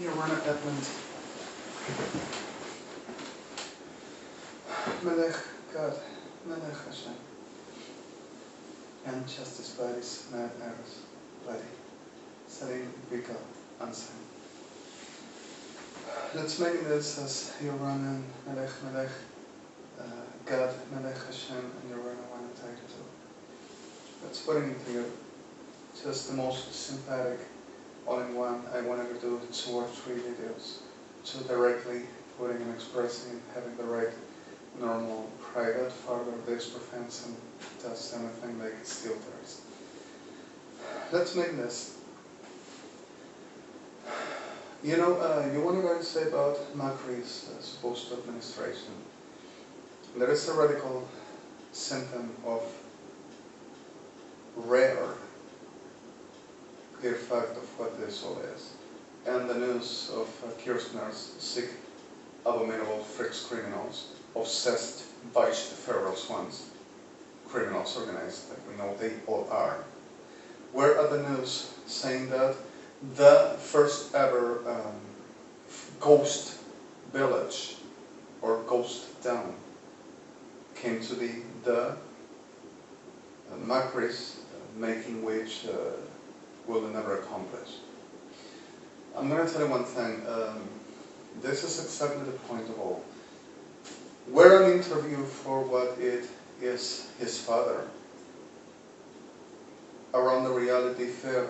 Your Honor Edmond Melech GAD ELBAZ and Justice Bodies Mad Eros Body Salim Bika Answer. Let's make this as Your Honor Melech GAD Melech'ha SHEM and Your Honor one entitled to. Let's put it into you. Just the most sympathetic all-in-one I wanted to do 2 or 3 videos to directly putting and expressing and having the right normal private further this prevents and does anything like it still does. Let's make this. You know, you want to say about Macri's supposed administration. There is a radical symptom of rare clear fact of what this all is. And the news of Kirchner's sick, abominable freaks criminals, obsessed vice federal ones, criminals organized, like we know they all are, were at the news saying that the first ever ghost village or ghost town came to be the Macri's making which will never accomplish. I'm going to tell you one thing. This is exactly the point of all. We're an interview for what it is his father. Around the reality fair,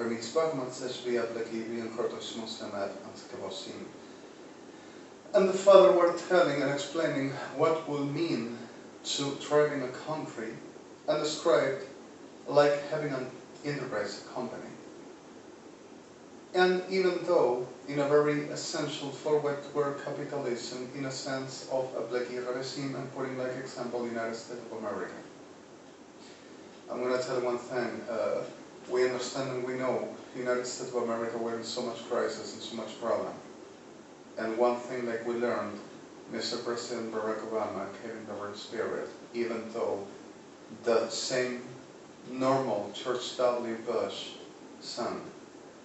and the father were telling and explaining what will mean to driving a country and described like having an enterprise company. And even though in a very essential forward capitalism in a sense of a black regime and putting like example United States of America. I'm going to tell you one thing. We understand and we know United States of America we're in so much crisis and so much problem. And one thing like we learned, Mr. President Barack Obama having the right spirit, even though the same normal George W. Bush son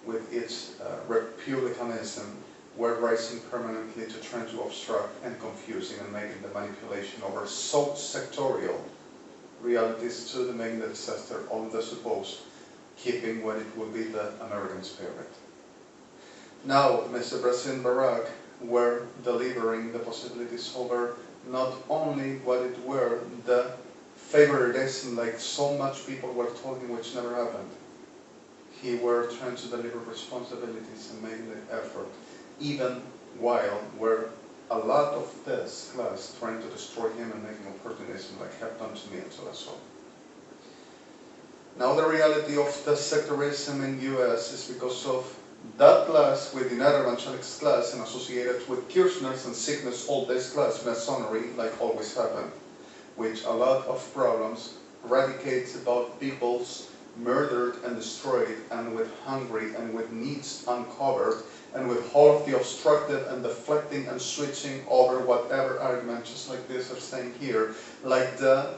with its republicanism were rising permanently to try to obstruct and confusing and making the manipulation over so sectorial realities to the making the disaster on the supposed keeping what it will be the American spirit. Now, Mr. President Barack were delivering the possibilities over not only what it were the favoritism like so much people were talking which never happened. He were trying to deliver responsibilities and making the effort, even while were a lot of this class trying to destroy him and making opportunism like have done to me until I saw. Now the reality of the sectorism in US is because of that class with the United Evangelics class and associated with Kirchner's and sickness all this class masonry like always happened, which a lot of problems radicates about people's murdered and destroyed and with hungry and with needs uncovered and with all of the obstructive and deflecting and switching over whatever argument just like this are saying here, like the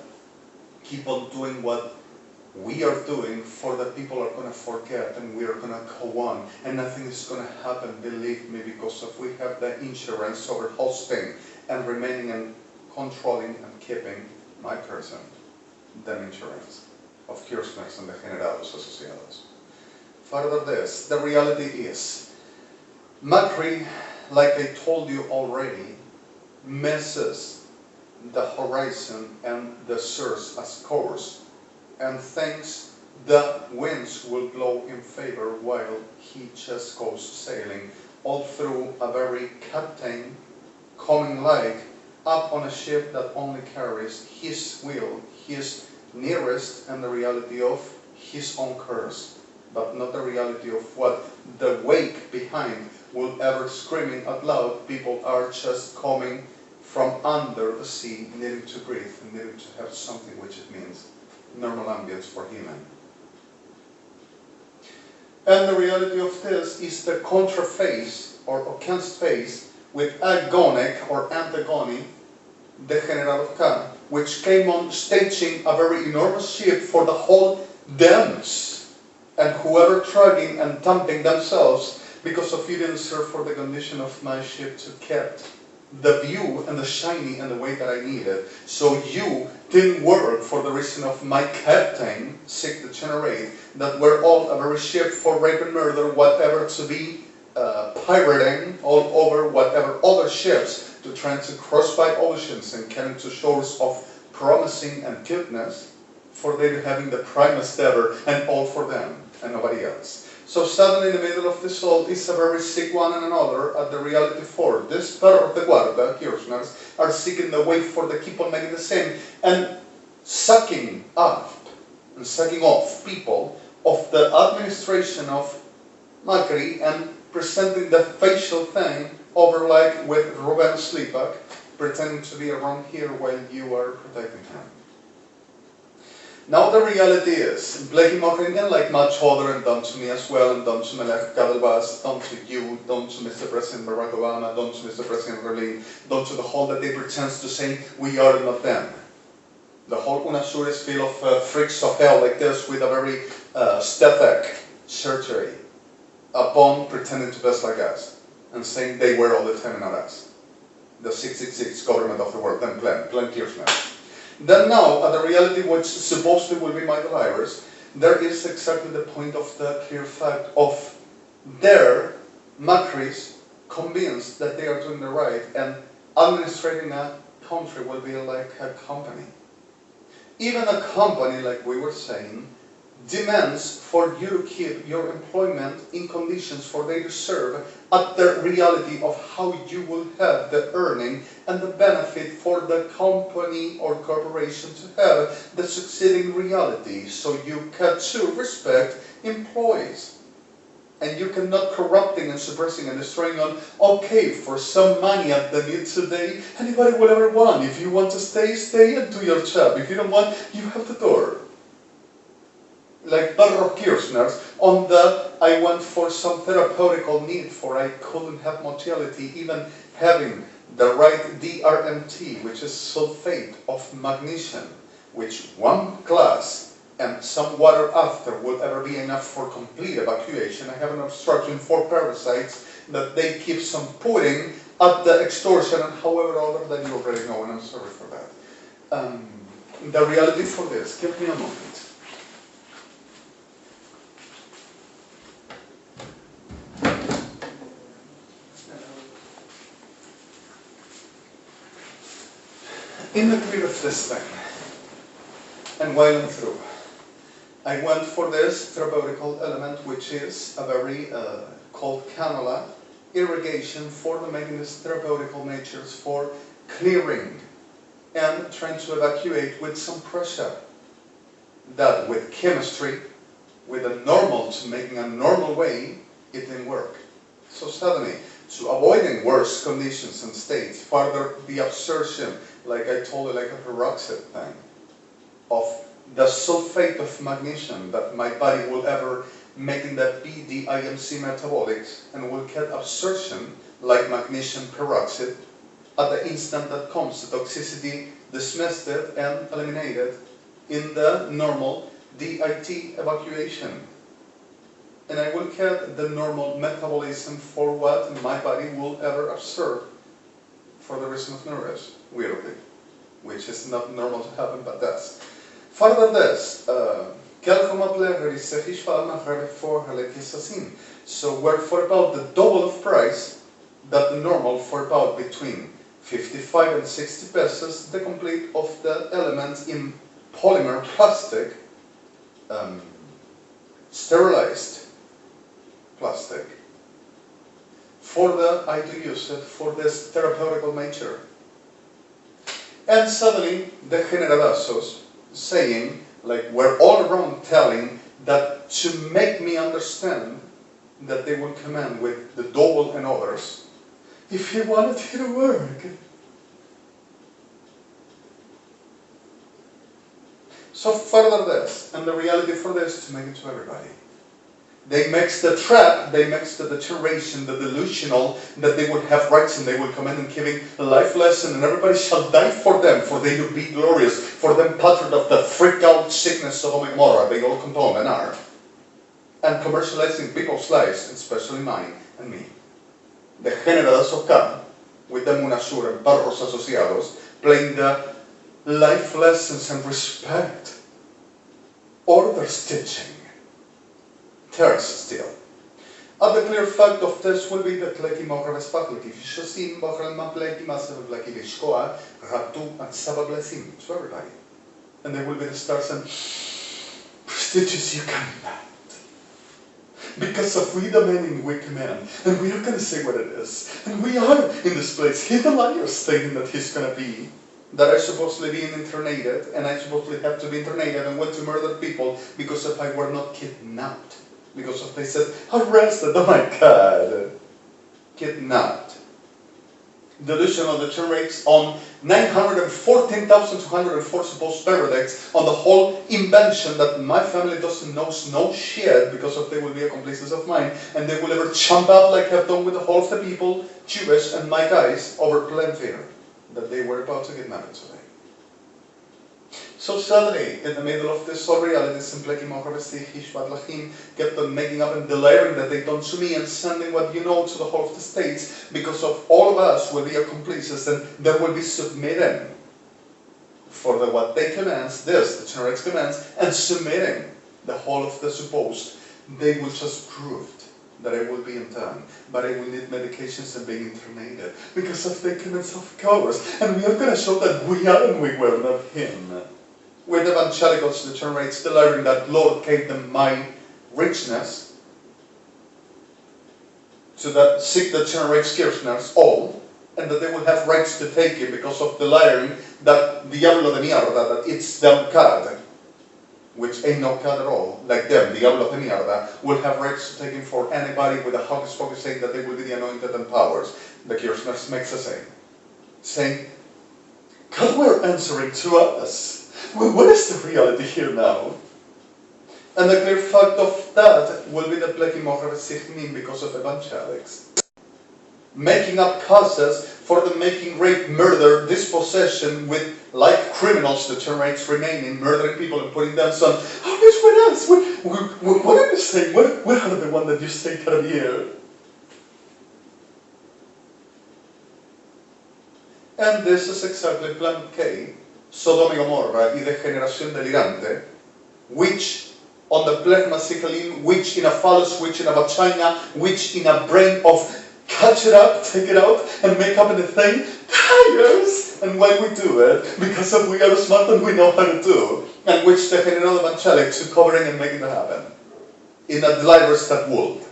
keep on doing what we are doing for the people are going to forget and we are going to go on and nothing is going to happen, believe me, because if we have the insurance over hosting and remaining and controlling and keeping my person, the insurance of Kirchner's and the Generados Asociados. Further this, the reality is, Macri, like I told you already, misses the horizon and the source as course, and thinks the winds will blow in favor while he just goes sailing all through a very captain coming like up on a ship that only carries his will, his nearest, and the reality of his own curse, but not the reality of what the wake behind will ever screaming out loud. People are just coming from under the sea, needing to breathe and needing to have something which it means normal ambience for human. And the reality of this is the contraface or against face with agonic or antagony, the General Khan, which came on staging a very enormous ship for the whole Dems and whoever dragging and dumping themselves Because of you didn't serve for the condition of my ship to kept the view and the shiny and the way that I needed. So you didn't work for the reason of my captain, sick the generate, that we're all a very ship for rape and murder, whatever to be pirating all over whatever other ships to trying to cross by oceans and getting to shores of promising and goodness, for they having the primest ever and all for them and nobody else. So suddenly in the middle of this all is a very sick one and another at the reality for this part of the guarda, Kirchners, are seeking the way for the keep on making the same and sucking up and sucking off people of the administration of Macri and presenting the facial thing over like with Ruben Slipak pretending to be around here while you are protecting him. Now the reality is, Blakey Mokringen, like much other and done to me as well, and done to Melech GAD ELBAZ, done to you, done to Mr. President Barack Obama, done to Mr. President Berlin, done to the whole that they pretend to say, we are not them. The whole UNASUR is full of freaks of hell like this with a very static surgery upon pretending to be like us and saying they were all the time and not us. The 666 government of the world, then Glenn Kirchner. Then now, at the reality which supposedly will be my delivers, there is exactly the point of the clear fact of their Macris convinced that they are doing the right and administrating a country will be like a company. Even a company, like we were saying, demands for you to keep your employment in conditions for they to serve at the reality of how you will have the earning and the benefit for the company or corporation to have the succeeding reality. So you can too respect employees. And you cannot corrupting and suppressing and destroying on, okay, for some money at the need today, anybody will ever want. If you want to stay, stay and do your job. If you don't want, you have the door. Like Barrow Kirchners, on that I went for some therapeutical need for I couldn't have motility, even having the right DRMT, which is sulfate of magnesium, which one glass and some water after would ever be enough for complete evacuation. I have an obstruction for parasites that they keep some pudding at the extortion and however other that you already know, and I'm sorry for that. The reality for this, give me a moment. In the period of this thing, and while I'm through, I went for this therapeutical element, which is a very called cannula irrigation for the making this therapeutical natures for clearing and trying to evacuate with some pressure. That with chemistry, with a normal to making a normal way, it didn't work. So suddenly, to avoiding worse conditions and states, further the absorption, like I told you, like a peroxide thing, of the sulfate of magnesium that my body will ever making that be the IMC metabolics and will get absorption like magnesium peroxide at the instant that comes the toxicity dismissed it and eliminated in the normal DIT evacuation. And I will get the normal metabolism for what my body will ever absorb for the reason of nourish, weirdly, which is not normal to happen, but does. Further this, so we're for about the double of price that the normal for about between 55 and 60 pesos, the complete of the elements in polymer plastic, sterilized plastic. For the, I do use it for this therapeutical nature. And suddenly, the generadazos saying, like we're all around telling that to make me understand that they will come in with the double and others, if you wanted it to work. So further this, and the reality for this to make it to everybody. They mix the trap, they mix the deterioration, the delusional, that they would have rights and they will come in and giving a life lesson and everybody shall die for them, for they will be glorious, for them patron of the freak out sickness of Gomorrah, they all condone and are. And commercializing people's lives, especially mine, and me. The general SOCAB, with the UNASUR and Barros Asociados, playing the life lessons and respect, order stitching, thirst still. The clear fact of this will be that ಯಕ್ಲಹ್ಕೀ Shosim Bachrel-Mapleiki-Masevleki Vishkoa, Ratu and Sabablesim to everybody. And they will be the stars and prestigious you can not. Because of we the men in we command, and we are going to say what it is. And we are in this place. He the liar stating that he's going to be. That I supposedly be internated, and I supposedly have to be internated and went to murder people because if I were not kidnapped. Because if they said, arrested, oh my God, kidnapped. Delusion of the turn rates on 914,204 supposed verdicts on the whole invention that my family doesn't know no shit because of they will be accomplices of mine and they will ever jump out like I've done with the whole of the people, Jewish and my guys, over plain fear that they were about to get married today. So suddenly, in the middle of this whole reality, ץקımני់-ly kept on making up and declaring that they done to me and sending what you know to the whole of the states because of all of us will be accomplices and they will be submitting for the what they commands, this, the generic commands, and submitting the whole of the supposed. They will just prove that I will be in time, but I will need medications and being internated because of the commands of course. And we are going to show that we are and we were not him. With evangelicals, the turn rates declaring that Lord gave them my richness to that seek the turn rates kirchners all, and that they will have rights to take it because of declaring that Diablo de Mierda, that it's them God, which ain't no God at all, like them, Diablo de Mierda, will have rights to take him for anybody with a hocus pocus saying that they will be the anointed and powers. The kirchners makes a saying, God, we're answering to us. Well, what is the reality here now? And the clear fact of that will be that ಯಕ್לಹ್ಕೀ because of evangelics. Making up causes for the making rape, murder, dispossession with like criminals, the term rates remaining, murdering people and putting them on. Oh, this with us. What are you saying? What are the one that you say that here? And this is exactly Plan K. Sodoma y Gomorra y de generación delirante, which on the plegmatically, which in a phallus, which in a vagina, which in a brain of catch it up, take it out, and make up anything, tires! And why we do it? Because of we are smart and we know how to do, and which the general evangelics are covering and making it happen in a diverse that world.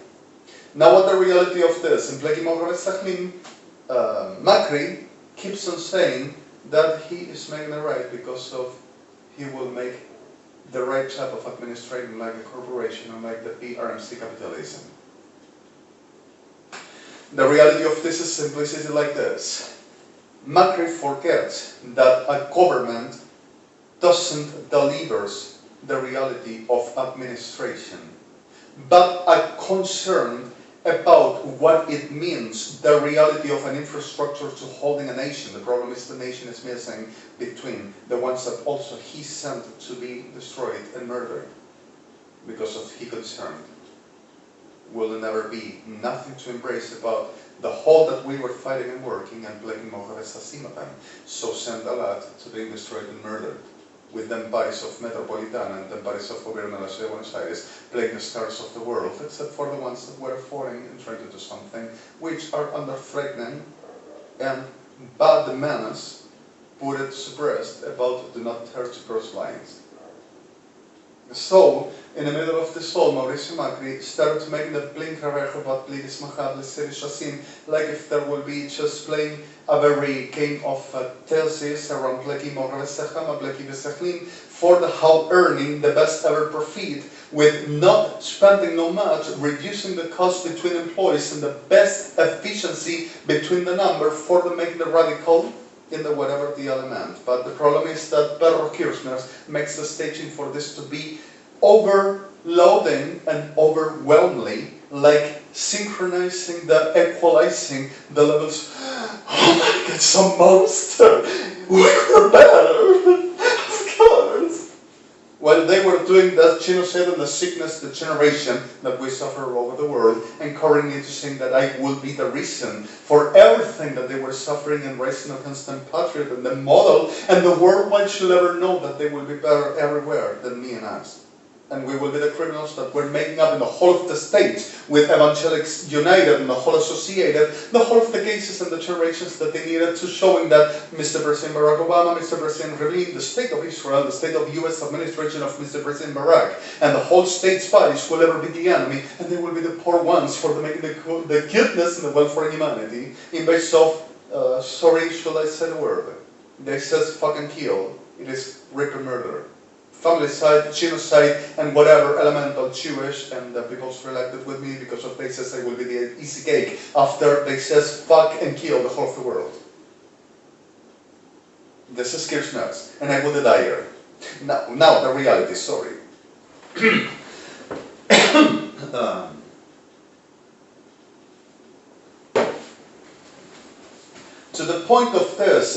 Now what the reality of this? In ಯಕ್לಹ್ಕೀ Macri keeps on saying that he is making it right because of he will make the right type of administrating like a corporation and like the PRMC capitalism. The reality of this is simplicity like this. Macri forgets that a government doesn't deliver the reality of administration, but a concern about what it means, the reality of an infrastructure to holding a nation. The problem is the nation is missing between the ones that also he sent to be destroyed and murdered because of he concerned. Will there never be nothing to embrace about the whole that we were fighting and working and blaming Mohamed so sent a lot to being destroyed and murdered. With the empires of Metropolitana and the empires of Gobierno de la Ciudad de Buenos Aires playing the stars of the world, except for the ones that were foreign and trying to do something, which are under threatening and bad menace, put it suppressed about do not hurt to cross lines. So, in the middle of this all, Mauricio Macri started making the blinker about like if there will be just playing a very game of thesis around for the how earning the best ever profit with not spending no much, reducing the cost between employees and the best efficiency between the number for the making the radical in the whatever the element. But the problem is that Perro Kirchner makes the staging for this to be overloading and overwhelmingly, like synchronizing the equalizing the levels. Oh my God, some monster! We were better! Of course! while they were doing that genocide and the sickness, the generation that we suffer all over the world, encouraging me to think that I will be the reason for everything that they were suffering and raising against them patriot and the model, and the world might should ever know that they will be better everywhere than me and us. And we will be the criminals that we're making up in the whole of the state with evangelics united and the whole associated, the whole of the cases and the generations that they needed to showing that Mr. President Barack Obama, Mr. President Rabin, the state of Israel, the state of U.S. administration of Mr. President Barack, and the whole state's bodies will ever be the enemy, and they will be the poor ones for making the goodness and the welfare of humanity in base of, sorry, should I say the word? They says fucking kill. It is rape and murder. Familicide, genocide, and whatever elemental Jewish, and the people's related with me because of they says I will be the easy cake after they says fuck and kill the whole of the world. This is Kirchner's, and I would die here. Now the reality, sorry. To the point of this,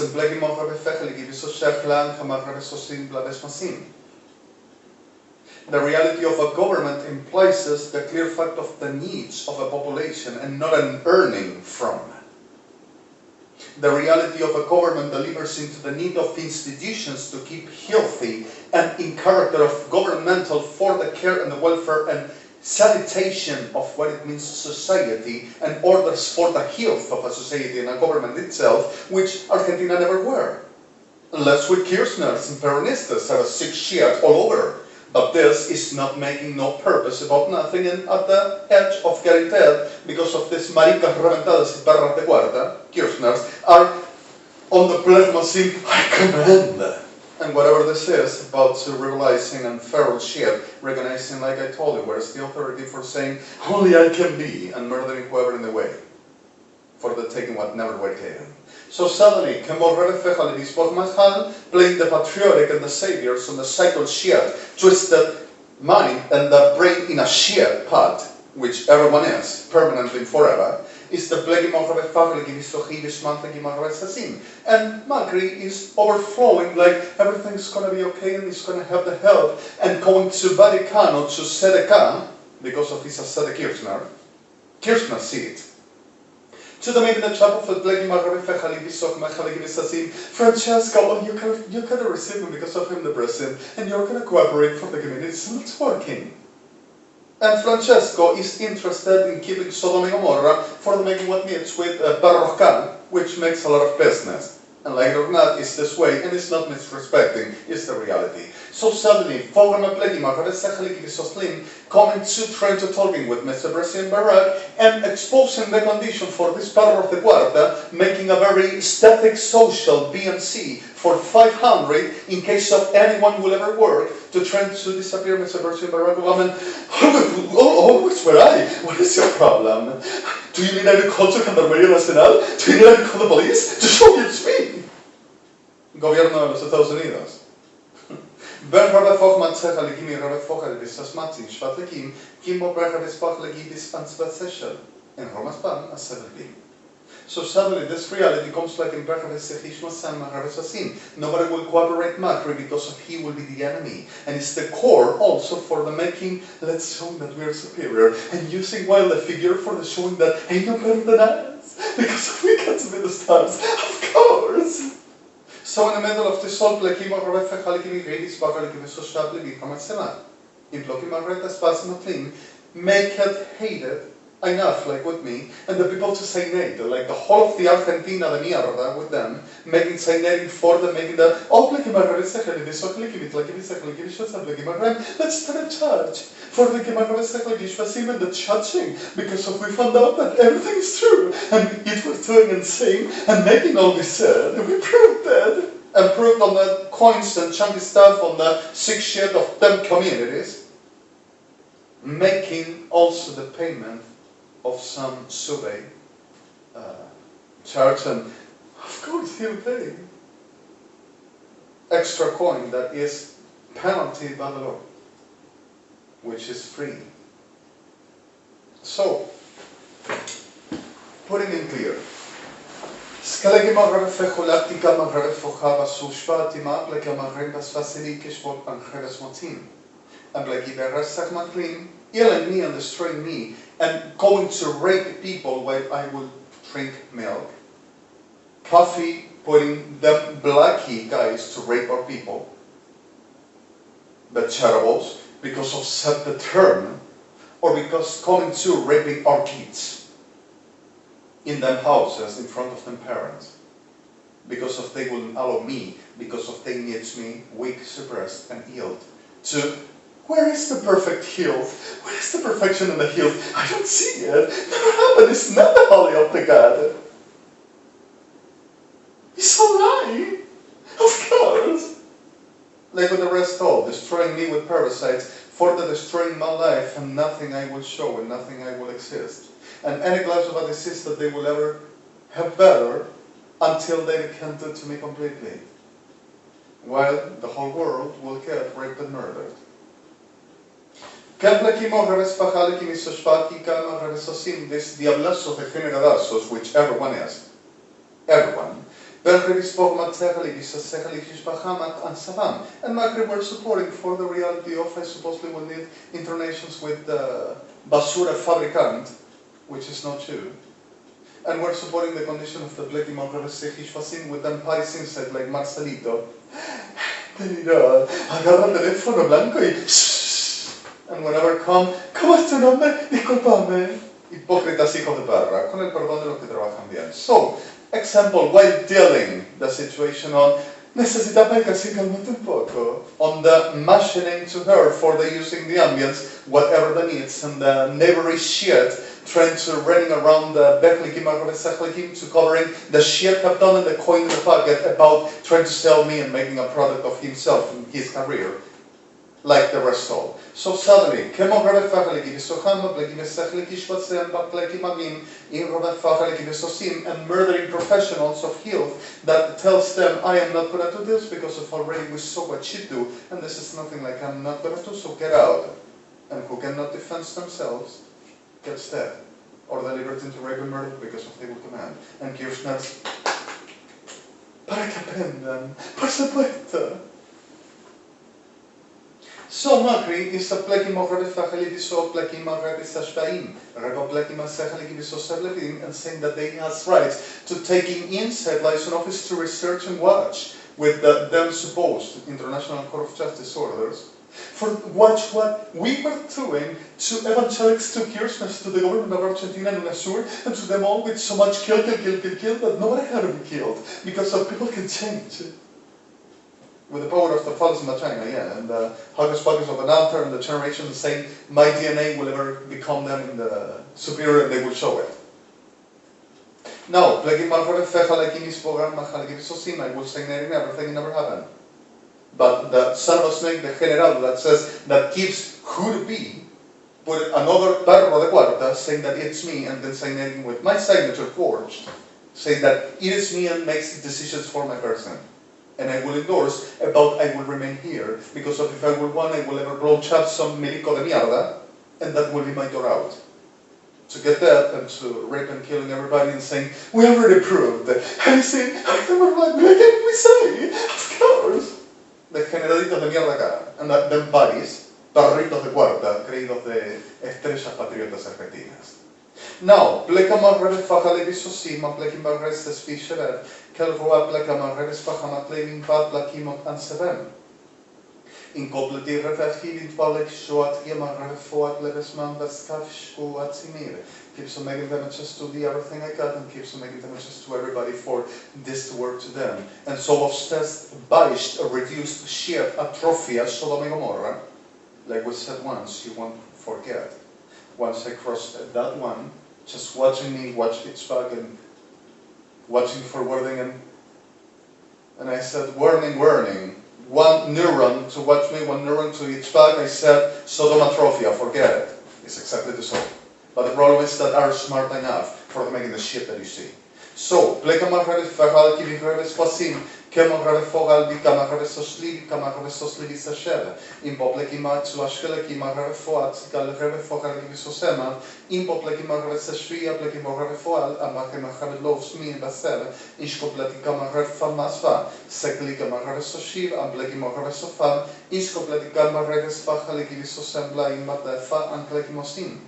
the reality of a government implies the clear fact of the needs of a population and not an earning from. The reality of a government delivers into the need of institutions to keep healthy and in character of governmental for the care and the welfare and sanitation of what it means society and orders for the health of a society and a government itself, which Argentina never were. Unless with Kirchners and Peronistas have a sick shit all over. But this is not making no purpose about nothing and at the edge of getting dead because of this maricas reventadas y perras de cuarta, Kirchners, are on the plasma scene, I command. And whatever this is about realizing and feral shit, recognizing like I told you, where's the authority for saying, only I can be, and murdering whoever in the way, for the taking what never were taken. So suddenly, playing the patriotic and the saviors on the cycle shit, twisted mind and the brain in a shit pot, which everyone is, permanently forever, is the and Macri is overflowing like everything's going to be okay and he's going to have the help and going to Vaticano to Sedeca, because of his Sede Kirchner seat. To the maiden chapel for Francesco, oh, you can receive him because of him, the president, and you're going to cooperate for the community, so it's working. And Francesco is interested in keeping Sodom and Gomorrah for the making what meets with Barroca, which makes a lot of business. And like it or not, it's this way, and it's not misrespecting, it's the reality. So suddenly, coming to trying to talking with Mr. President Barack and exposing the condition for this power of the Cuarta, making a very static social BMC for 500 in case of anyone will ever work to try to disappear Mr. President Barack Obama. Always where I? What is your problem? Do you need I to call to Gendarmería Nacional? Do you need I to call the police? To show you it's me. Gobierno de los Estados Unidos. Ben Rabbi Fochman Tzechal Gimi Rabbi Fochal Bisas Matzi Shvatlekim Kimbo Brachar Bispach Legibis Ansvatseshel and Romaspam as 17. So suddenly this reality comes like in Brachar Sechish Masam Maharasasim. Nobody will cooperate Macri because of he will be the enemy. And it's the core also for the making, let's show that we are superior. And using while the figure for the showing that ain't no better than us. Because we can't be the stars. Of course. So in the middle of this whole plekim of Rabbi Fechalikim Gredis Bakalikim Soshab Levi from Arsena. In Blokim Marreta Spasmatlim, make it hated enough, like with me, and the people to say nay, like the whole of the Argentina, the mierda, with them, making say nay for them, making the let's start a church for the and the judging, because if we found out that everything is true, and it was doing and saying, and making all this said, we proved that, and proved on the coins and chunky stuff on the sick shit of them communities, making also the payment of some survey charge, and of course he'll pay extra coin that is penalty by the law, which is free. So, putting in clear, Skalegi magrev fechulaktika magrev fochava sushvatima, bleka magrebas fasilikesh angeres motim. And bleki beresach maklim, killing me and destroying me, and going to rape people while I will drink milk. Coffee, putting them blacky guys to rape our people. But terribles, because of self-determined, or because coming to raping our kids in them houses, in front of them parents. Because of they wouldn't allow me, because of they needs me weak, suppressed, and ill. To where is the perfect health? Where is the perfection in the health? I don't see it. Never happened. It's not the holy of the God. It's a lie. Of course. Like with the rest all, destroying me with parasites, for the destroying my life, and nothing I will show, and nothing I will exist. And any glass of a disease that they will ever have better, until they can't do to me completely. While the whole world will get raped and murdered. This diablasos degeneradazos, which everyone is. Everyone. And Macri were supporting for the reality of, I supposedly will need internations with the basura fabricant, which is not true. And we're supporting the condition of the Bleki Magrebes with them Paris inside like Marcelito. Agarra el teléfono blanco y and whenever come, ¿cómo es tu nombre? Disculpame. Hipócritas hijos de perra, con el perdón de los que trabajan bien. So, example, while dealing the situation on necesitaba que se calmate un poco, on the machining to her for the using the ambience, whatever the needs, and the neighborly shit, trying to running around the to covering the shit have done in the coin in the pocket about trying to sell me and making a product of himself and his career, like the rest all. So suddenly, and murdering professionals of health that tells them, I am not going to do this because of already we saw what you do, and this is nothing like I'm not going to do, so get out. And who cannot defend themselves gets dead, or delivered into rape and murder because of evil command. And Kirchner's, para que aprendan, por supuesto. So Macri is a pleki mogrebes fachelidiso pleki mogrebes ashbaim, rego pleki masechelidiso sebletim, and saying that they has rights to taking inside license office to research and watch with them supposed international court of justice orders for watch what we were doing to evangelics, to Kirchner, to the government of Argentina-UNASUR, and to them all with so much kill that nobody had to be killed because of people can change. With the power of the false vagina, yeah, and the hocus pocus of an altar and the generation saying my DNA will ever become them in the superior and they will show it. Now, I will say everything never happened. But the son of a snake, the general that says that gives who to be, put another perro de cuarta saying that it's me and then signing with my signature forged, saying that it is me and makes decisions for my person. And I will endorse about I will remain here, because of if I will want, I will ever broach up some milico de mierda, and that will be my door out. To get that and to rape and killing everybody and saying, we already proved that. And you say, I never like, what can we say? Of course. The generalitos de mierda acá, and them buddies, perritos de cuarta, creídos de estrellas patriotas argentinas. Now, pleka magredes fachalevisosima, pleki magredes fisherer, kelroa pleka magredes fachamatleivin pat plakimot ansevem. Incompletely refachivit palek shoat yemagrefoat levesman veskafshku atsimir. Keeps on making damages to the everything I got and keeps on making damages to everybody for this to work to them. And so of test baished a reduced sheer atrophia Sodom and Gomorrah. Like we said once, you won't forget. Once I crossed that one, just watching me watch its bug and watching forwarding and I said, warning, warning. One neuron to watch me, one neuron to each bug, I said, sodomatrophia, forget it. It's exactly the same. But the problem is that are smart enough for making the shit that you see. So, pleka magredes fachal kivi grebes pasim, כמורב פורל כמורב סושלי כמורב סושלי סשב אם בופלקי מצו אשקלקי מורב פועל כלרב פורל כביסוסמה אם בופלקי מורב סשבי אפלקי מורב פועל אמרתי מורב לוב סמי בסל איש קופלקי כמורב פמספה סקלי כמורב סושיב אמפלקי מורב סופם איש קופלקי כמורב ספחלי כביסוסם בלעים מטפה אנקלקי מוסים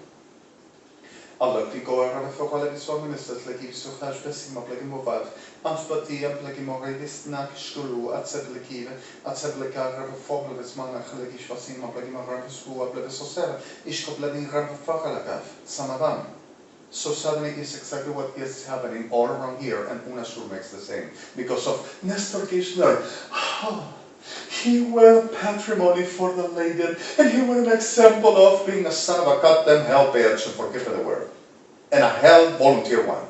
Allah picou a focal episómenes leki visuchas besim apleki movad amspati apleki moredis nak shkulu atsebleki atsebleka reform lesmana leki shvasim apleki movad sku apleki soser ishkopleni reform samavan. So suddenly it's exactly what is happening all around here, and UNASUR makes the same because of Nestor Kirchner. He were patrimony for the Leiden, and he were an example of being a son of a goddamn hell bitch, and forgive me the word, and a hell volunteer one,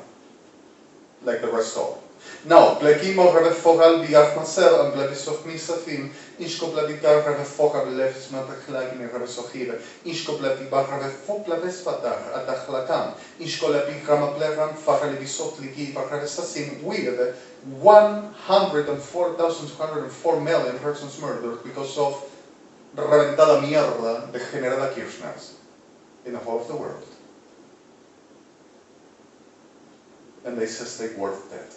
like the rest of. Now, plekimo revefogal biachmaser and blevisoch misafim, ishko blevigar revefogal levis mapechlagin revesochive, ishko blevibar revefok levespatar adachlakam, ishko levigramaplekam fachalivisot ligi bacharesasim with 104,204 million persons murdered because of reventada mierda degenerada Kirchners in the whole of the world. And they say they worth that.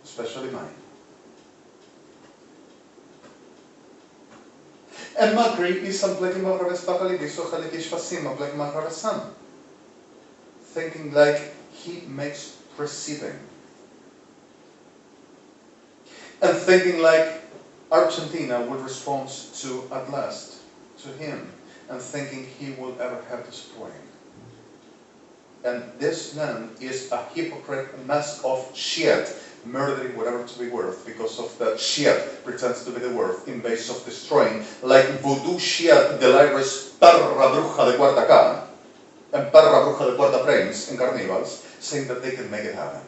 Especially mine. And Macri is thinking like he makes preceding. And thinking like Argentina would respond to at last to him, and thinking he will ever have to support him. And this man is a hypocrite, a mask of shit, murdering whatever to be worth because of the shit pretends to be the worth in base of destroying, like voodoo shit del Irish perra bruja de cuarta K and perra bruja de cuarta frames in carnivals, saying that they can make it happen.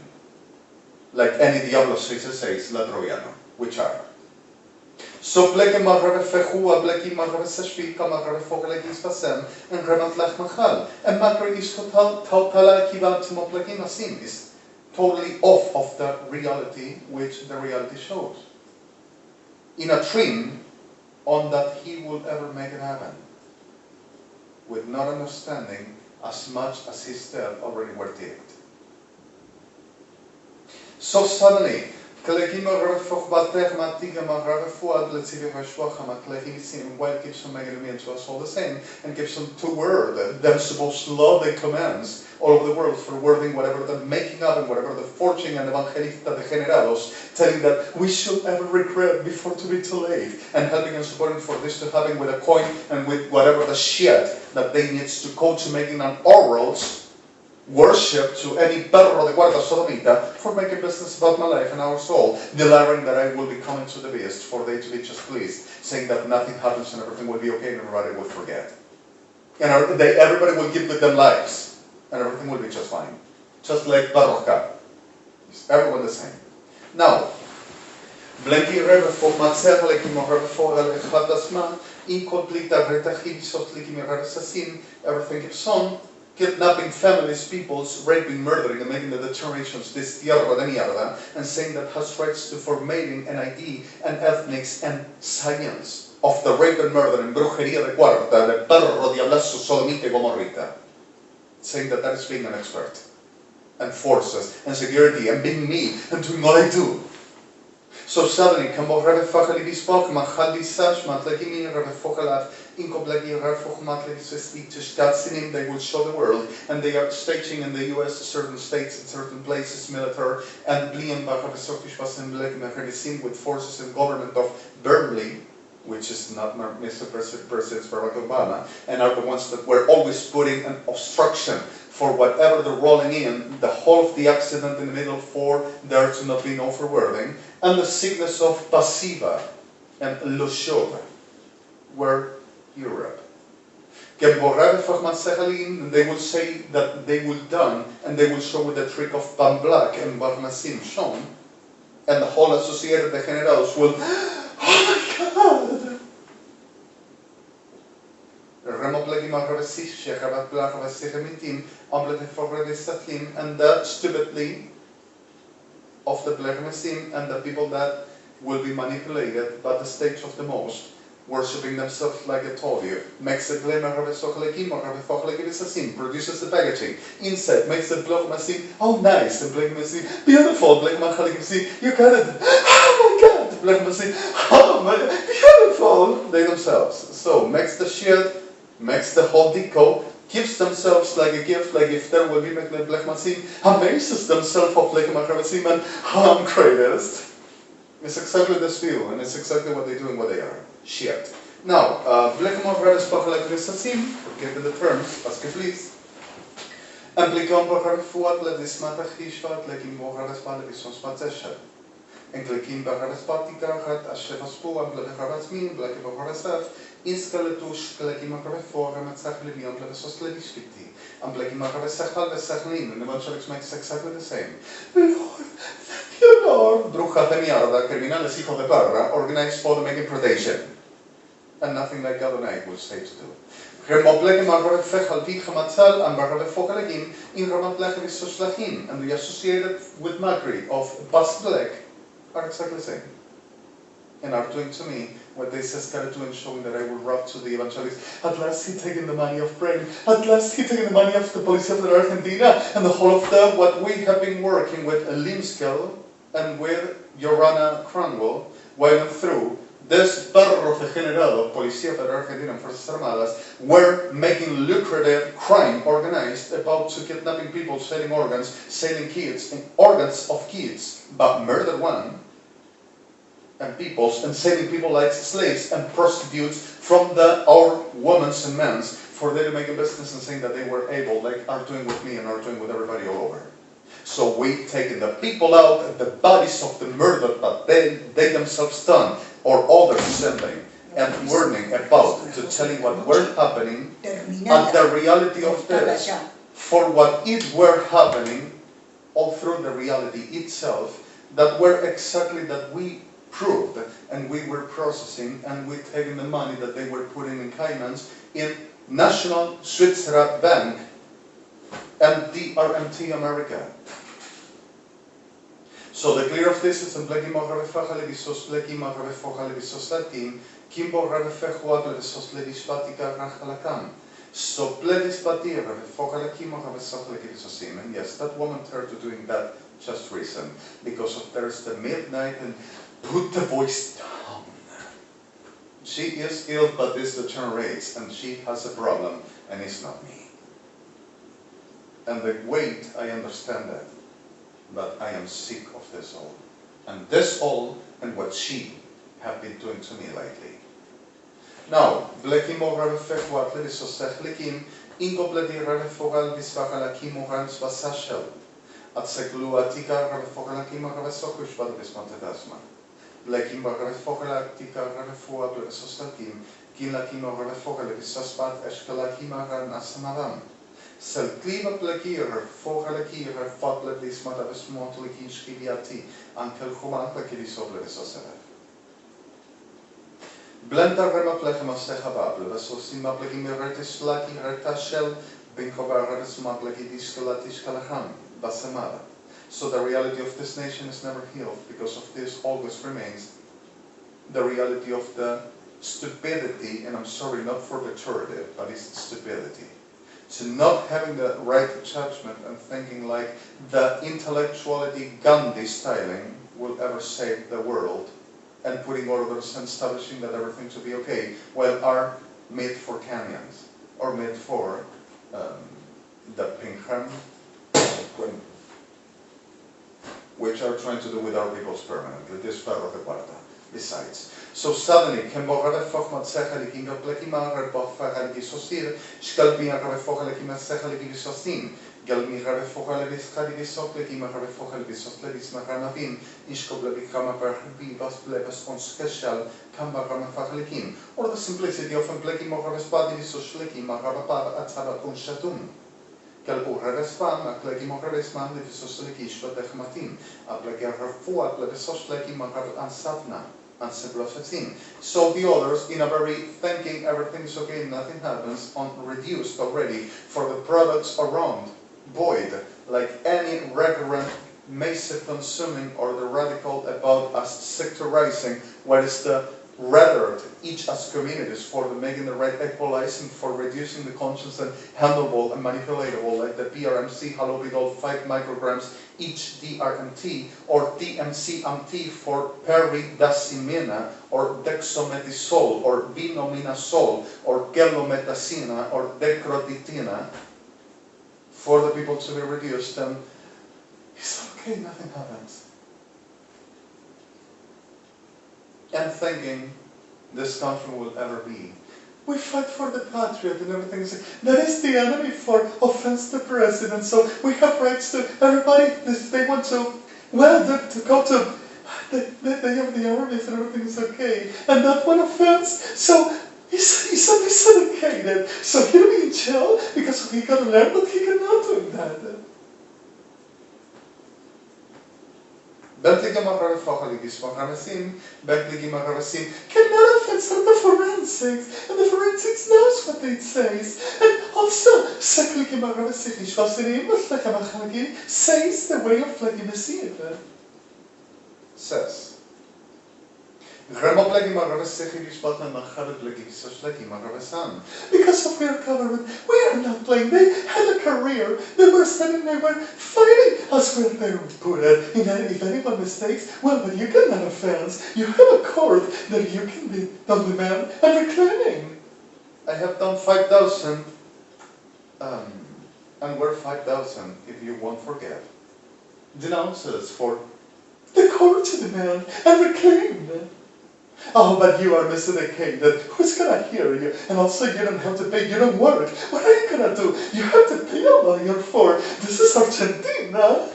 Like any Diablo 666 la Troiano, which are. So bleke marrave fechua, bleki marrave seshvi, kamarrave fogelegi spasem, and remat lech machal. And Macri is totally kivatimo bleki masim, is totally off of the reality which the reality shows. In a trim on that he will ever make it happen. With not understanding as much as his death already were ticked. So suddenly, while keeps on making to us all the same, and gives them to word them supposed love the commands all over the world for wording whatever the making up and whatever the forging and evangelista degenerados, telling that we should ever regret before to be too late, and helping and supporting for this to happen with a coin and with whatever the shit that they needs to go to making an orals worship to any perro de cuarta sodomita for making business about my life and our soul, declaring that I will be coming to the beast for they to be just pleased, saying that nothing happens and everything will be okay and everybody will forget. And everybody will give them lives and everything will be just fine. Just like Barroca. It's everyone the same. Now, Blenki Rebe for Matzerle Kimorebe for El Hatasma, incomplete Retachim Sotlikim Assassin, everything keeps on. Kidnapping families, peoples, raping, murdering, and making the determinations this tierra de mierda, and saying that has rights to formatting an ID and ethnics and science of the rape and murder and brujería de cuarta, de perro diablazo sodomita y gomorrita, saying that that is being an expert, and forces, and security, and being me, and doing what I do. So suddenly, they will show the world, and they are staging in the US certain states and certain places, military, and with forces and government of Burnley, which is not Mr. Presidents Barack Obama, and are the ones that were always putting an obstruction for whatever they're rolling in, the whole of the accident in the middle for there to not be no forwarding, and the sickness of Pasiva and Loshova were Europe. And they will say that they will done, and they will show with the trick of Pan Black and Barnasim shown, and the whole associated degenerados will, oh my God! And that stupidly of the Blechmasim and the people that will be manipulated by the stage of the most, worshipping themselves like I told you, makes the produces the packaging, inside makes the Blechmasim, oh nice, the Blechmasim, beautiful, Blechmasim, you got it, oh my god, the Blechmasim, oh my, beautiful, they themselves. So makes the shit, makes the whole deco, gives themselves like a gift, like if there will be Blechmasim, amazes themselves of Blechmasim and I'm greatest. It's exactly this view, and it's exactly what they do and what they are. Shit. Now, Blechmasim, forgive the terms, ask you please. Implicam Baharfuat, let this matter Hishvat, like in Boharas Malavisos Matzesha. Enklekim Baharas Patika, Ashevaspu, and Bleharasmin, Black Boharasaf, Inskaletush, Klekimakarfor, and Matzachlibian, Plevesos Levishkiti, and Blekimakarasachal, the Sachlin, and the Bolsheviks makes exactly the same. You know, Bruja de Mierda, criminales hijo de perra, organized for the making predation. And nothing like God and I will say to do. And the associated with Magri of Basblek are exactly the same. And are doing to me what they says gotta do and showing that I will rob to the evangelists. At last he taken the money of brain. At last he taken the money of the police of Argentina and the whole of the what we have been working with Limskel and with Yorana Cranwell went through. This perro degenerado, Policía Federal Argentina and Fuerzas Armadas, were making lucrative crime organized about to kidnapping people, selling organs, selling kids, and organs of kids, but murder one, and peoples, and selling people like slaves and prostitutes from our women's and men's for them to make a business and saying that they were able, like are doing with me and are doing with everybody all over. So we taking the people out and the bodies of the murdered, but they themselves done, or others sending and warning about to telling what were happening and the reality of this for what it were happening all through the reality itself that were exactly that we proved and we were processing and we taking the money that they were putting in Caymans in National Switzerland Bank and DRMT America. So the clear of this is in Bleki Moharefaha Levisos Bleki Moharefoha Levisos Latin, Kimbo Rarefehuat Levisos Levispatica Rachalakam. So Pledis Patia Refoha Lekimo Havesoch Lekisosim. And yes, that woman turned to doing that just recent because of there's the midnight and put the voice down. She is ill, but this degenerates and she has a problem and it's not me. And the weight, I understand that. But I am sick of this all. And this all and what she have been doing to me lately. Now, Bleki Moharefe Huat Levisosech Lekim, Ingobledi Rarefogal Visvachalakim Mohans Vasashel, at Segluatika Rarefogalaki Moharesokush Badabismontedasma. Bleki Moharefogalactica Rarefoa Blevisostakim, Kinlaki Moharefogalvisospat Eshkalaki Maran Asamaram. Sel kliva plekierer, fogalekierer, fatlevis matavis montelikin schiviati, ankel humanlekivis oblevisosere. Blenta rema plechem'shääb, levisosima plekimiretis laki retashel, binkovaretis matlekidis kelatis kalaham, basemara. So the reality of this nation is never healed, because of this always remains the reality of the stupidity, and I'm sorry, not for pejorative, but it's stupidity. To not having the right judgment and thinking like the intellectuality Gandhi styling will ever save the world and putting orders and establishing that everything should be okay, while are made for canyons or made for the Pinkham, which are trying to do with our peoples permanently, this perro de guarda. Besides. So suddenly, Kemborave Fochmatsechali King of Blekima, Rebofahali Sosir, Skalbina Ravefohalekima Sechali Sostin, Galmi Ravefohalevis Halivisok, Lekima Ravefohalevisos Levis Maranavin, Ishkoblebikama Vivas Bleves on special, Kamba Ramafahalikim, or the simplicity of Blekimo Ravespadivisos Lekima Ravapar Atabakun Shatum. Kalbu Ravespan, a Klekimo Ravesman, Levisos Lekish, but Dechmatin, a Blekarafua, Blevesos Lekima Ansavna. So the others, in a very thinking everything is okay, nothing happens, on reduced already for the products around, void, like any recurrent massive consuming or the radical about us sectorizing what is the rather each as communities for the making the right equalizing for reducing the conscience and handleable and manipulatable like the PRMC halobidol 5 micrograms each DRMT or DMCMT for peridacimina or dexamethasone or binominazole or gellometacina or decroditina for the people to be reduced, and it's okay, nothing happens. And thinking this country will ever be. We fight for the patriot and everything is that is the enemy for offense to president, so we have rights to everybody if they want to to go to they have the armies and everything is okay. And that one offense, so he's uneducated, so he'll be in jail because he got to learn that he cannot do that. Cannot offense on the forensics, and the forensics knows what it says. And also, says the way of legitimacy. Says. Because of their government, we are not playing. They had a career. They were standing there, were fighting us where they would put it. If anyone mistakes, well, but you cannot offense. You have a court that you can be on demand and reclaiming. I have done 5,000, and we're 5,000, if you won't forget, denounces for the court to demand and reclaim. Oh, but you are miseducated. Who's gonna hear you? And also you don't have to pay, you don't work. What are you gonna do? You have to pay a lawyer for. This is Argentina.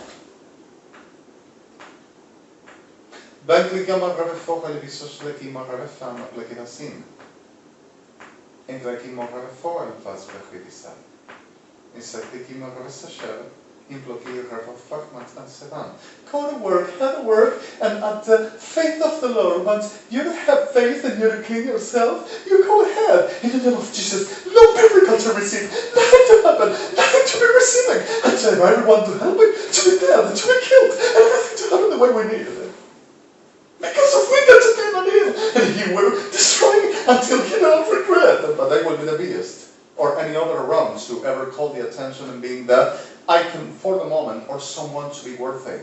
Go to work, have to work, and at the faith of the Lord, once you have faith and you clean yourself, you go ahead. In the name of Jesus, no miracle to receive, nothing to happen, nothing to be receiving. I tell everyone to help me, to be dead, to be killed, and everything to happen the way we need it. Because if we get to be on him, and he will destroy me until he don't regret it, but I will be the beast. Or any other around to ever call the attention and being that icon for the moment or someone to be worthy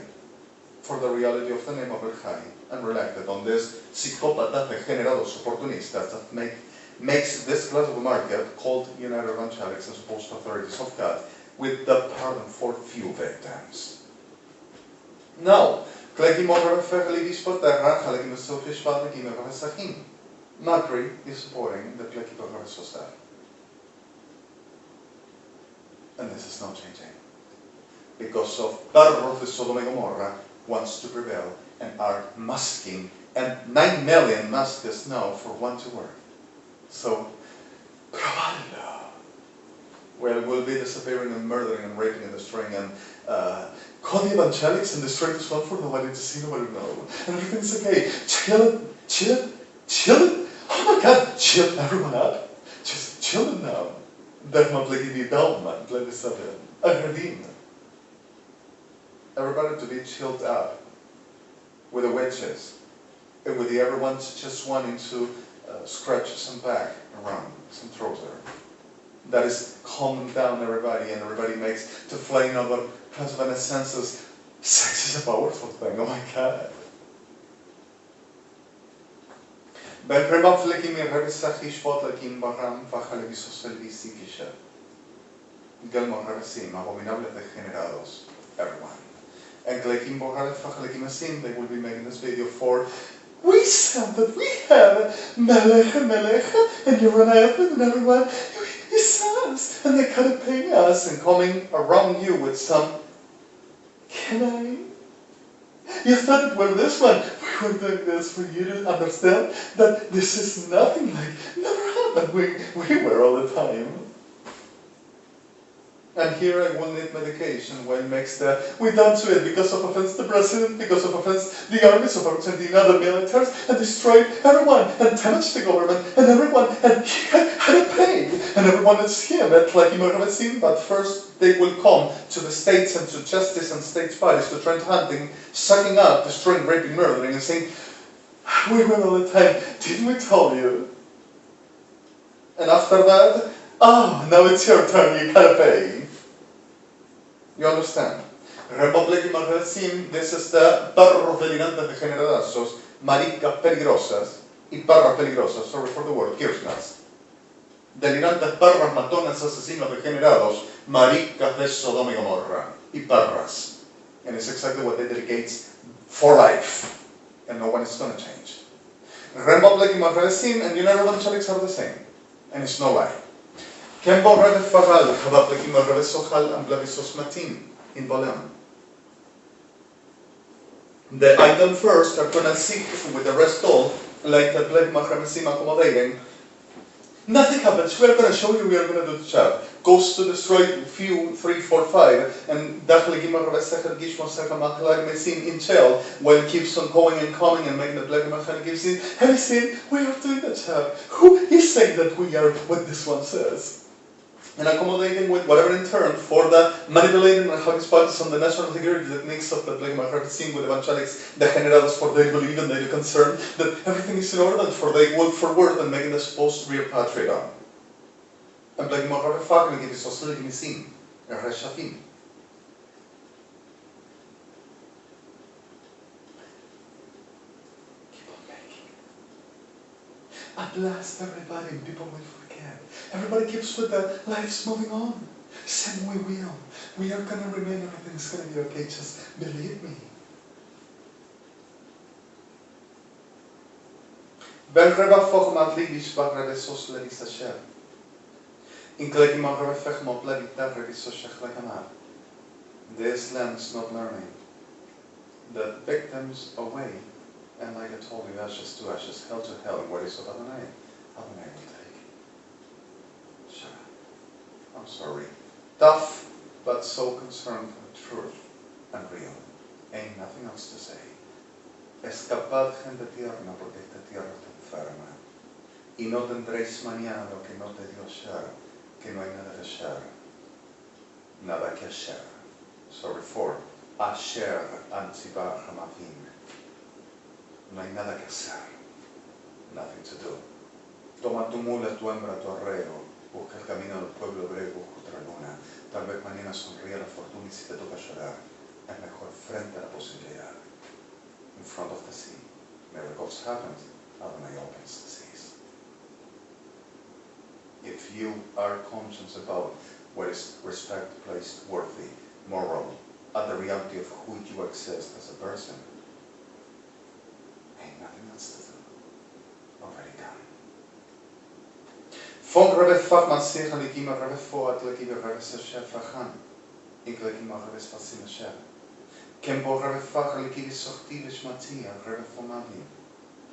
for the reality of the name of El High and reelected on this psicópatas degenerados opportunistas that makes this class of the market called United Evangelics as opposed to authorities of God with the pardon for few victims. Now, Macri is supporting the Pleki. And this is not changing. Because of Barros de Sodom and Gomorrah wants to prevail and are masking, and 9 million masks now for one to work. So, probably, well, we'll be disappearing and murdering and raping and destroying and call the evangelics and destroy this one for nobody to see, nobody to know. And everything's okay. Chill it. Oh my God, chill everyone up. Just chill it now. Everybody to be chilled up with the witches and with the everyone just wanting to scratch some back around, some trouser. That is calming down everybody, and everybody makes to flame over because of an senses. Sex is a powerful thing, oh my God. Everyone. And they will be making this video for. We said that we have Melech and YOUR HONOUR EDMOND and everyone. He says, and they kind of pay us and coming around you with some. Can I? You thought it were this one. We were doing this for you to understand that this is nothing like never happened. We were all the time. And here I will need medication when makes the we don't do it because of offense the president, because of offense the armies of Argentina, the militaries, and destroy everyone and damage the government and everyone, and he had to pay and everyone is here, like you might have seen, but first they will come to the states and to justice and states bodies to try to hunting, sucking up, destroying, raping, murdering, and saying, we win all the time, didn't we tell you? And after that, oh, now it's your turn, you gotta pay. You understand? This is the perros delirantes degenerados, maricas peligrosas y perras peligrosas, sorry for the word, kirchners. Delirantes perras matonas asesinos degenerados, maricas de Sodoma y Gomorra y perras. And it's exactly what they dedicate for life. And no one is going to change. Republic and United Evangelics are the same. And it's no lie. Kembo Rebbe Faral, Republic Rebbe Sochal, and Blavisos Matin in Boleon. The item first, are going to see with the rest all, like the Black Mahramesim accommodating. Nothing happens. We are going to show you, we are going to do the job. Goes to destroy few, 3, 4, 5, and Dachlegim Rebbe Gishmo Mesim in jail, while it keeps on going and coming and making the Black Mahramesim gives in. Have you seen? We are doing the job. Who is saying that we are what this one says? And accommodating with whatever in turn for the manipulating and hawkish parties on the national security techniques of the Black Mahramesim with evangelics degenerados for they believe and they are concerned that everything is in order and for they work forward and making the supposed real patriot. And Black Mahramesim give us also limisim, Reshafim. Keep on making. At last everybody, people will forget. Everybody keeps with their lives moving on. Same we will. We are going to remain, everything is going to be okay, just believe me. This land is not learning. The victims away, and like I told you, ashes to ashes, hell to hell, and what is of Adonai? Adonai will take. Shut up. I'm sorry. Tough, but so concerned for the truth and real. Ain't nothing else to say. Escapadgen de tierra porque esta tierra está enferma. Y no tendréis mañana lo que no te dio ayer, que no hay nada que ayer. Nada que ayer. Sorry for ayer antibar hamavim. No hay nada que hacer. Nothing to do. Toma tu mula, tu hembra, tu arreo. Busca el camino del pueblo hebreo, busca otra luna. Tal vez mañana sonríe la fortuna y si te toca llorar, es mejor frente a la posibilidad. In front of the sea. Miracles happen, Adonai opens the seas. If you are conscious about what is respect placed worthy, moral, at the reality of who you exist as a person, ain't nothing else to do. Already done. Fok Rebbe Fachman Sech Alikima Rebbe Foat Lekibe Rebbe SheFachan Iklekima Rebbe Sfasim Sheh Kembo Rebbe Fach Alikibi Sochti Vishmatia Rebbe Fomavim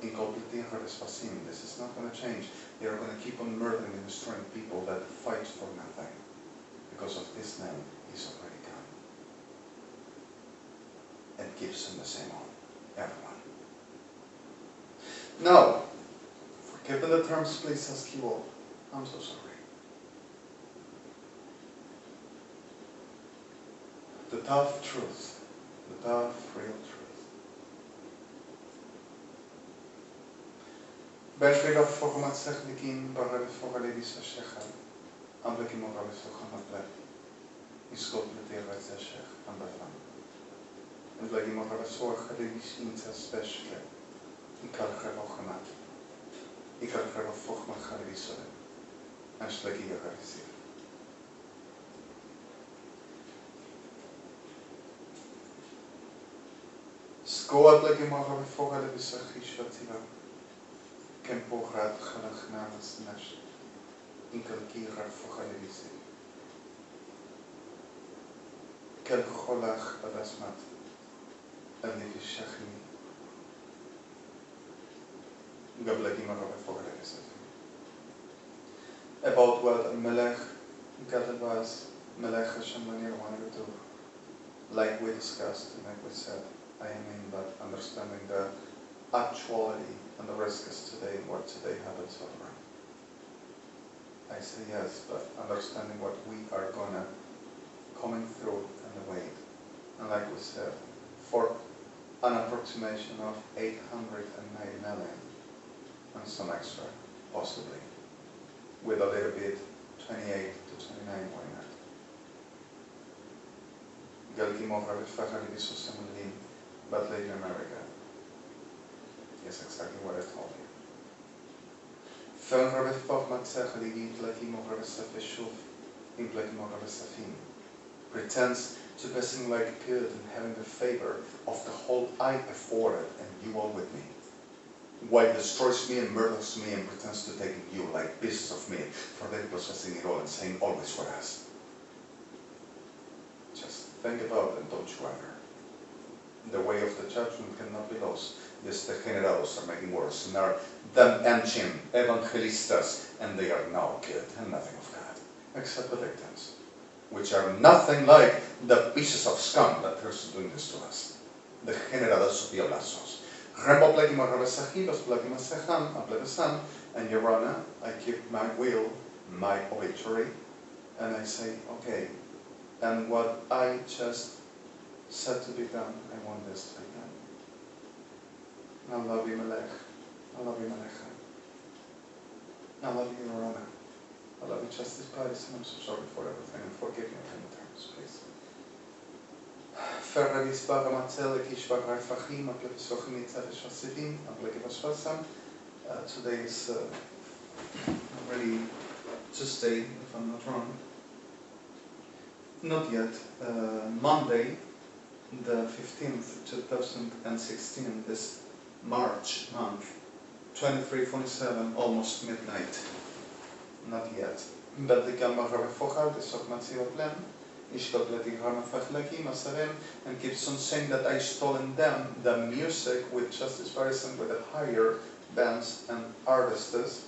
Incompleting Rebbe Sfasim. This is not going to change. They are going to keep on murdering and destroying people that fight for nothing. Because of this name, he's already gone. And keeps him the same on. Everyone. Now, forgiven the terms, please ask you all. I'm so sorry. The tough truth. The tough, real truth. Belfrega format technikin barre foralevis shechal. Amblekim oravis format iskot meteer shech ambafan. En blegim oravis foralevis intas beshke. Ikalchero format. Ikalchero format khalevisole. En shlegi yagarisiv. Skoat blegim oravis foralevis ץקםנין'לי. Kempo grad gelachnamas nash. Inkalkira foralevis. Kelcholach adasmat. Elnivi shachni. Gablagim arabe foralevis. About what Melech GAD ELBAZ, Melech'ha SHEM DONIERO wanted to do. Like we discussed and like we said, I mean, but understanding the actuality and the risks today and what today happens all around. I say yes, but understanding what we are gonna coming through and the weight. And like we said, for an approximation of 890 million and some extra, possibly, with a little bit 28 to 29 why not. But Latin America is exactly what I told you. Pretends to be sing like good and having the favor of the whole I afforded and you all with me, while destroys me and murders me and pretends to take you like pieces of meat, for then possessing it all and saying always for us. Just think about it, don't you ever. The way of the judgment cannot be lost. Yes, the generados are making worse and are them ancient evangelistas, and they are now good and nothing of God, except the victims, which are nothing like the pieces of scum that are doing this to us. The generados of violazos. And Your Honor, I keep my will, my obituary, and I say, okay, and what I just said to be done, I want this to be done. I love you, Melech. I love you, Melech'ha. I love you, Your Honor. I love you, Justice Paris, and I'm so sorry for everything, and forgive me on the terms, please. Today is already Tuesday, if I'm not wrong. Not yet. Monday, the 15th, 2016, this March month, 23:47, almost midnight. Not yet. מבלקם'שךב and keeps on saying that I stolen them, the music with Justice Paris and with the higher bands and artists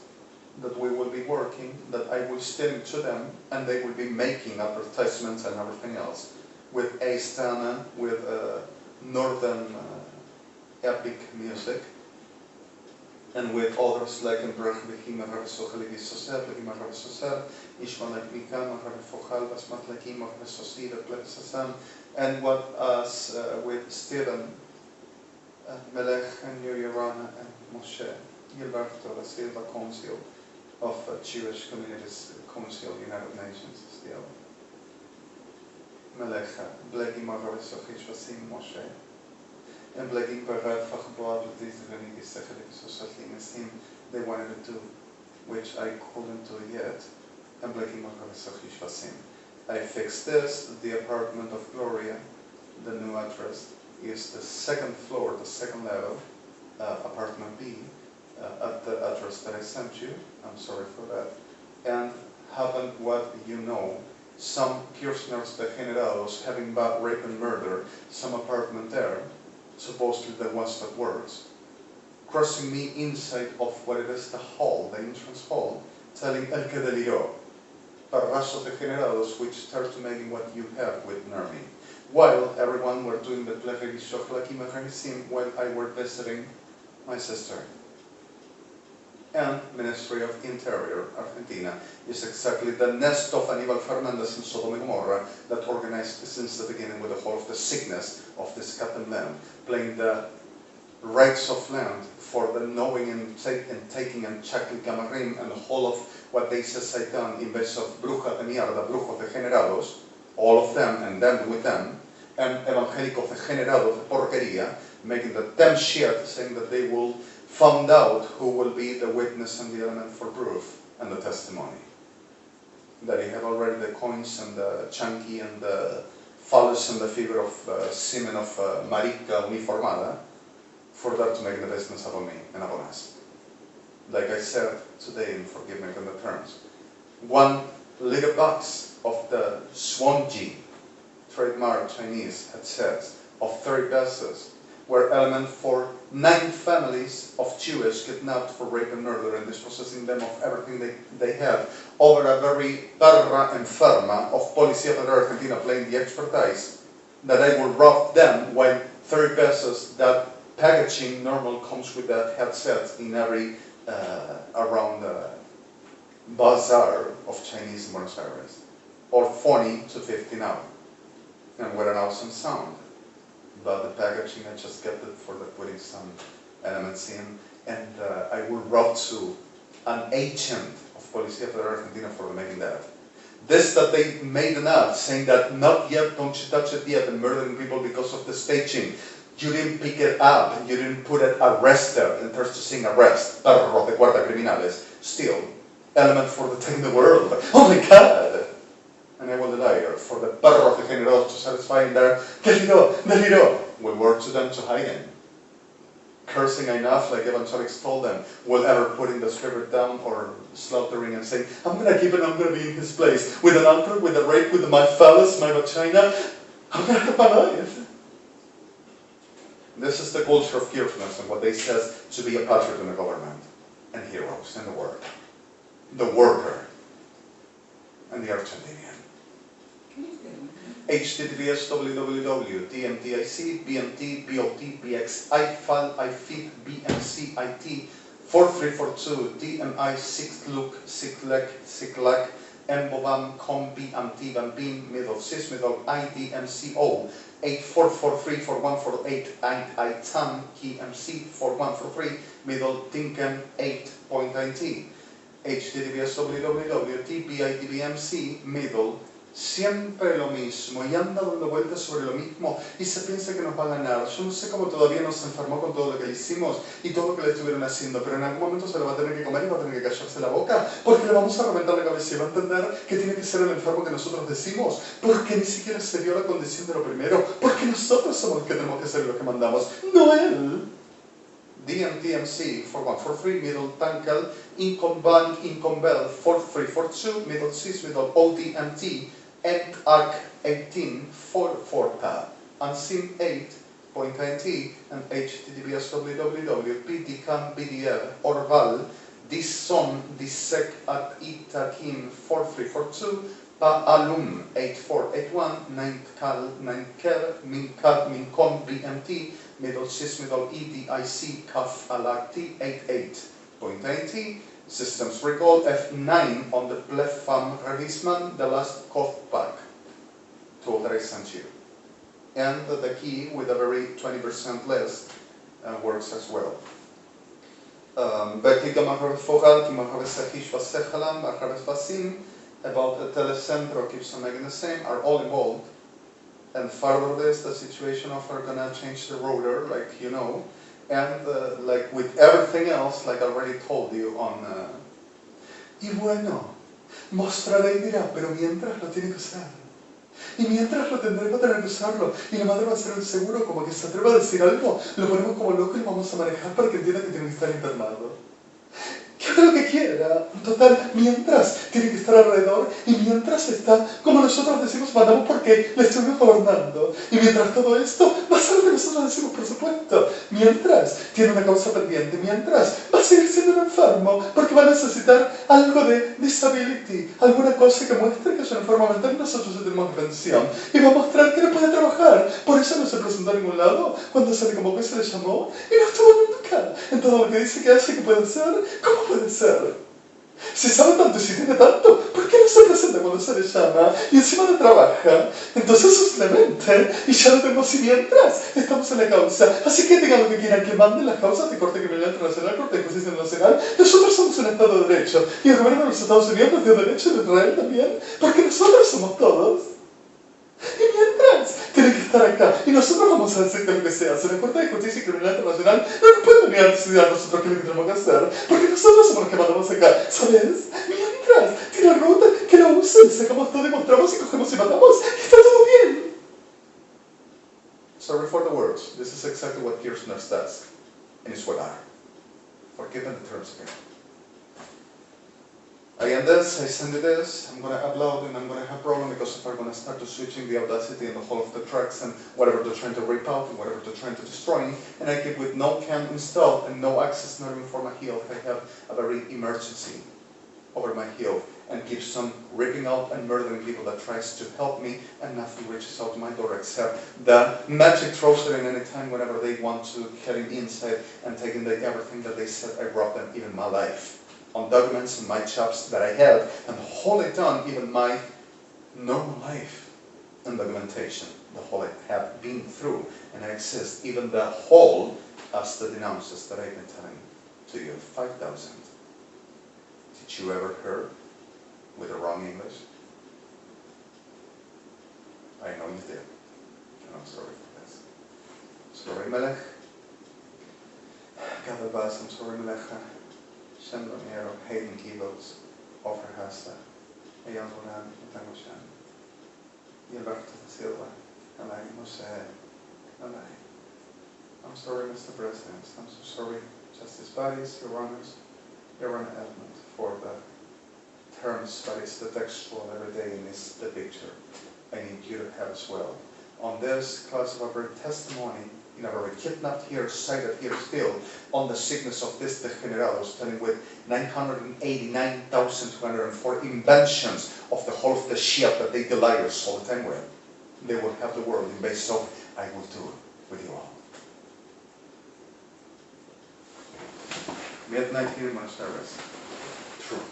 that we will be working, that I will steal to them, and they will be making advertisements and everything else with A-Stana, with northern epic music, and with others like and what us with Stephen, Melech and Your Honor and MOSHÉ GILBERTO D'ASILVA Council of Jewish Communities Council, United Nations still. Melech'ha, blagim ץקומנין'לי MOSHÉ. And blagim they wanted to do, which I couldn't do yet. And blagim I fixed this, the apartment of Gloria, the new address is the second floor, the second level, apartment B, at the address that I sent you. I'm sorry for that. And happened what you know, some prisoners degenerados having bad rape and murder, some apartment there, supposedly the ones that works, crossing me inside of what it is the hall, the entrance hall, telling el que deliró, parrazos degenerados, which start to making what you have with Nermi. While everyone were doing the while I were visiting my sister. And Ministry of Interior, Argentina, is exactly the nest of Aníbal Fernández in Sodom and Gomorrah that organized since the beginning with the whole of the sickness of this cat and land, playing the rights of land for the knowing and taking and checking Gamarim and the whole of what they say Satan in base of bruja de mierda, brujos degenerados, all of them and them with them, and evangélicos degenerados de porquería, making the damn shit, saying that they will find out who will be the witness and the element for proof and the testimony. That he have already the coins and the chunky and the phallus and the figure of semen of marica uniformada, for that to make the business upon me and upon us. Like I said today, and forgive me on the terms, one little box of the Swanji, trademark Chinese headsets of 30 pesos, were element for 9 families of Jewish kidnapped for rape and murder and dispossessing them of everything they had over a very perra enferma of Policía Federal Argentina playing the expertise that I will rob them when 30 pesos, that packaging normal comes with that headset in every around bazaar of Chinese in Buenos Aires, or 40 to 50 now, and with an awesome sound. But the packaging, I just kept it for putting some elements in, and I will write to an agent of Policía Federal Argentina for making that. This that they made an ad saying that not yet, don't you touch it yet, and murdering people because of the staging. You didn't pick it up, and you didn't put it arrest there, and there's to sing arrest, perros de cuarta criminales. Still, element for the thing in the world. Oh my God! And I will deny her for the perros degenerados to satisfy their deliro. We work to them to HEYHDN. Cursing enough, like evangelics told them, will ever putting the scripture down or slaughtering and saying, I'm going to give it, I'm going to be in his place. With an altar, with a rape, with my phallus, my vagina, I'm going to have my life. This is the culture of Kirchner's and what they says to be a patriot in the government and heroes in the world. The worker and the Argentinian. https www.tmtic.bmt.bot.bxifal.ifit.bmcit 4342 DMI 6LUC Embobam combi antibambin middle cis middle IDMCO 84434148 ITAM KMC 4143 middle Tinken 8.90 https www.tbitbmc middle siempre lo mismo y anda dando vueltas sobre lo mismo y se piensa que nos va a ganar. Yo no sé cómo todavía no se enfermó con todo lo que le hicimos y todo lo que le estuvieron haciendo, pero en algún momento se lo va a tener que comer y va a tener que callarse la boca porque le vamos a reventar la cabeza y va a entender que tiene que ser el enfermo que nosotros decimos, porque ni siquiera se dio la condición de lo primero, porque nosotros somos los que tenemos que ser los que mandamos, no él. DMTMC 4143 middle Tankel Incombank Incombel 4342 middle cis middle ODMT and ARC 18 44 Unseen 8.90 and https www.pdcam.bdl Orval Disson Dissec at Itakim 4342 Paalum 8481 9cal Mincom BMT middle cis middle EDIC CUF alacti 88.90 systems recall F9 on the PFA Revisman, the last cough pack to authorize you. And the key with a very 20% less works as well. About the telecentro keeps on making the same are all involved. And further this, the situation of are gonna change the rotor, like you know, and like with everything else, like I already told you on. Y bueno, mostraré y dirá, pero mientras lo tiene que usar. Y mientras lo tendré que tener que usarlo, y la madre va a ser el seguro, como que se atreva a decir algo, lo ponemos como loco y lo vamos a manejar para que entienda que tiene que estar internado. Que haga lo que quiera, en total, mientras tiene que estar alrededor y mientras está, como nosotros decimos, mandamos porque le estuvimos gobernando. Y mientras todo esto, va a ser lo que nosotros decimos, por supuesto. Mientras tiene una causa pendiente, mientras va a seguir siendo un enfermo, porque va a necesitar algo de disability, alguna cosa que muestre que es un enfermo mental y nosotros tenemos pensión. Y va a mostrar que no puede trabajar. Por eso no se presentó a ningún lado. Cuando se le convocó y se le llamó, y no estuvo nunca. En todo lo que dice que hace, que puede hacer, ¿cómo puede ser? Si sabe tanto y si tiene tanto, ¿por qué no se presenta cuando se le llama y encima no trabaja? Entonces simplemente, y ya lo tenemos y mientras estamos en la causa. Así que digan lo que quieran, que manden las causas de Corte Criminal Internacional, Corte de Justicia Nacional. Nosotros somos un Estado de Derecho y el gobierno de los Estados Unidos nos dio derecho de Israel también, porque nosotros somos todos. Y mientras, tiene que estar acá. Y nosotros vamos a decir que lo que se hace. La Corte de Justicia Criminal Internacional no puede venir a decidir a nosotros qué es lo que tenemos que hacer. Porque nosotros somos los que mandamos acá. ¿Sabes? Mientras, tiene ruta, que lo usen. Sacamos todo y mostramos y cogemos y matamos. Y está todo bien. Sorry for the words. This is exactly what Kirchner does. And it's what are. Forgiven the terms again. I end this, I send you this, I'm going to upload and I'm going to have a problem because if I'm going to start to switching the audacity and the whole of the tracks and whatever they're trying to rip out and whatever they're trying to destroy, and I keep with no cam installed and no access, not even for my health, I have a very emergency over my health and keeps on ripping out and murdering people that tries to help me and nothing reaches out to my door except the magic throws it in any time whenever they want to get in inside and taking everything that they said I robbed them, even my life. on documents and my jobs that I had, and the whole I done, even my normal life and documentation, the whole I have been through, and I exist, even the whole as the denounces that I've been telling to you, 5,000. Did you ever hear with the wrong English? I know you did, and I'm sorry for this. Sorry, Melech GAD ELBAZ, I'm sorry, Melech'ha SHEM DONIERO, HEYHDN KYVELZ, OFRA HAZA, EYAL GOLAN, NATAN GOSHEN, YOUR HONOUR EDMOND J, MOSHÉ GILBERTO. I'm sorry, Mr.Presidents. I'm so sorry, Justice Bodies, Your Honors, Your Honor Edmond, for the terms, but it's the textual everyday and it's the picture. I need you to have as well. On this class of a very testimony, in a very kidnapped here, cited here still, on the sickness of this degenerados, telling with 989,204 inventions of the whole of the shit that they the liars all the time with. They will have the world in base of, I will do it with you all. Midnight here in my service. True.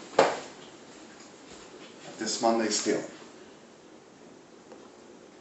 This Monday still.